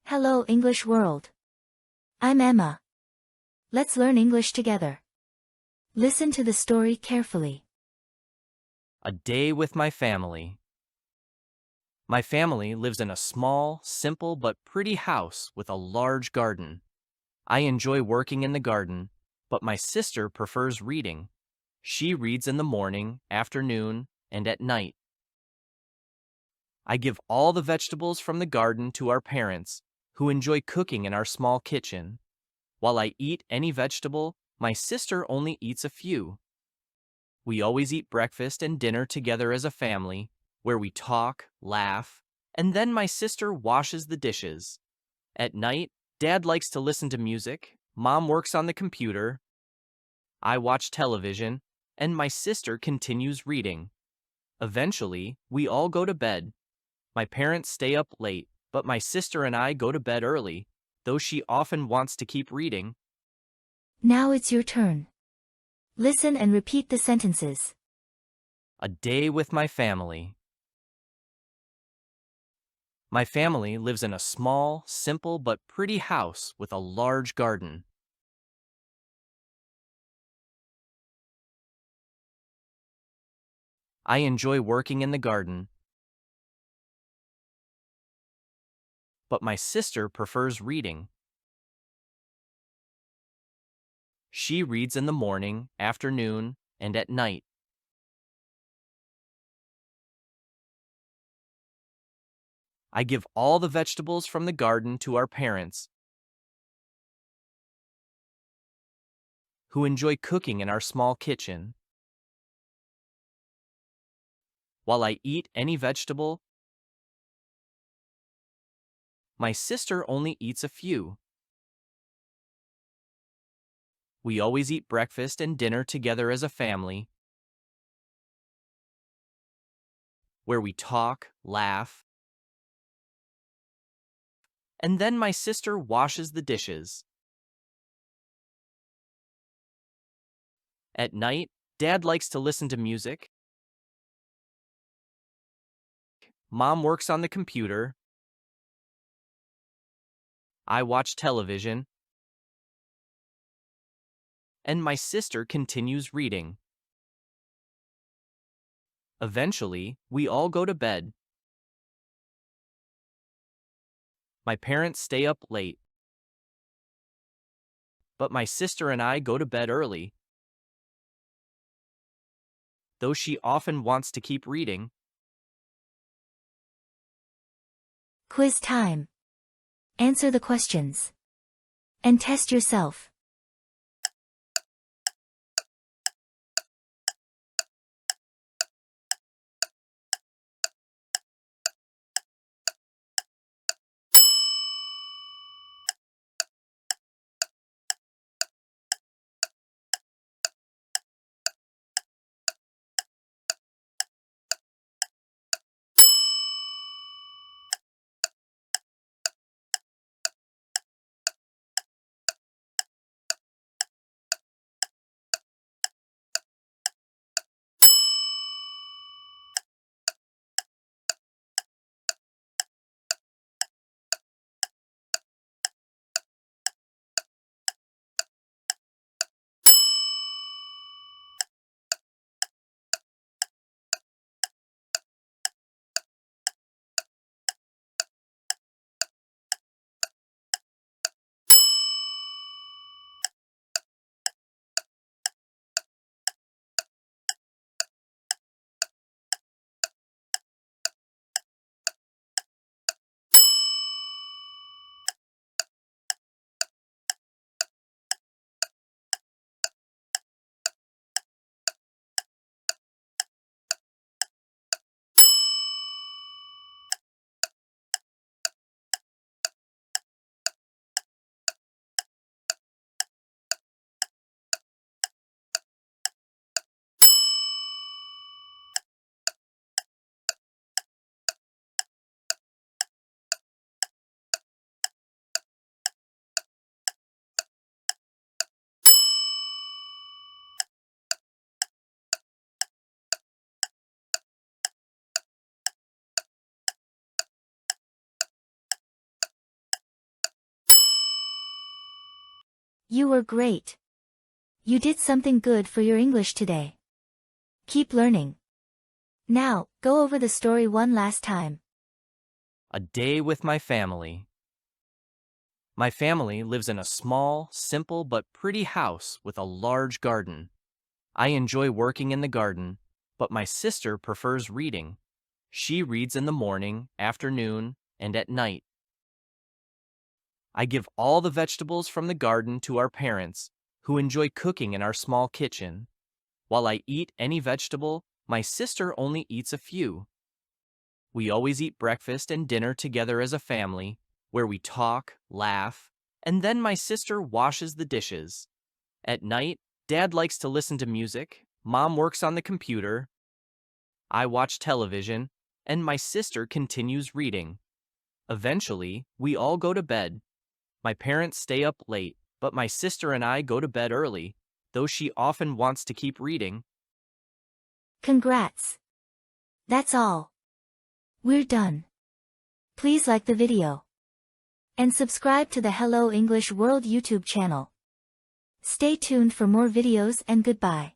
Hello English world. I'm Emma. Let's learn English together. Listen to the story carefully. A day with my family. My family lives in a small, simple but pretty house with a large garden. I enjoy working in the garden, but my sister prefers reading. She reads in the morning, afternoon, and at night. I give all the vegetables from the garden to our parents, who enjoy cooking in our small kitchen. While I eat any vegetable, my sister only eats a few. We always eat breakfast and dinner together as a family, where we talk, laugh, and then my sister washes the dishes. At night, Dad likes to listen to music, Mom works on the computer, I watch television, and my sister continues reading. Eventually, we all go to bed. My parents stay up late, but my sister and I go to bed early, though she often wants to keep reading. Now it's your turn. Listen and repeat the sentences. A day with my family. My family lives in a small, simple but pretty house with a large garden. I enjoy working in the garden, but my sister prefers reading. She reads in the morning, afternoon, and at night. I give all the vegetables from the garden to our parents, who enjoy cooking in our small kitchen. While I eat any vegetable, my sister only eats a few. We always eat breakfast and dinner together as a family, where we talk, laugh, and then my sister washes the dishes. At night, Dad likes to listen to music, Mom works on the computer, I watch television, and my sister continues reading. Eventually, we all go to bed. My parents stay up late, but my sister and I go to bed early, though she often wants to keep reading. Quiz time. Answer the questions. And test yourself. You were great. You did something good for your English today. Keep learning. Now, go over the story one last time. A day with my family. My family lives in a small, simple but pretty house with a large garden. I enjoy working in the garden, but my sister prefers reading. She reads in the morning, afternoon, and at night. I give all the vegetables from the garden to our parents, who enjoy cooking in our small kitchen. While I eat any vegetable, my sister only eats a few. We always eat breakfast and dinner together as a family, where we talk, laugh, and then my sister washes the dishes. At night, Dad likes to listen to music, Mom works on the computer, I watch television, and my sister continues reading. Eventually, we all go to bed. My parents stay up late, but my sister and I go to bed early, though she often wants to keep reading. Congrats. That's all. We're done. Please like the video. And subscribe to the Hello English World YouTube channel. Stay tuned for more videos and goodbye.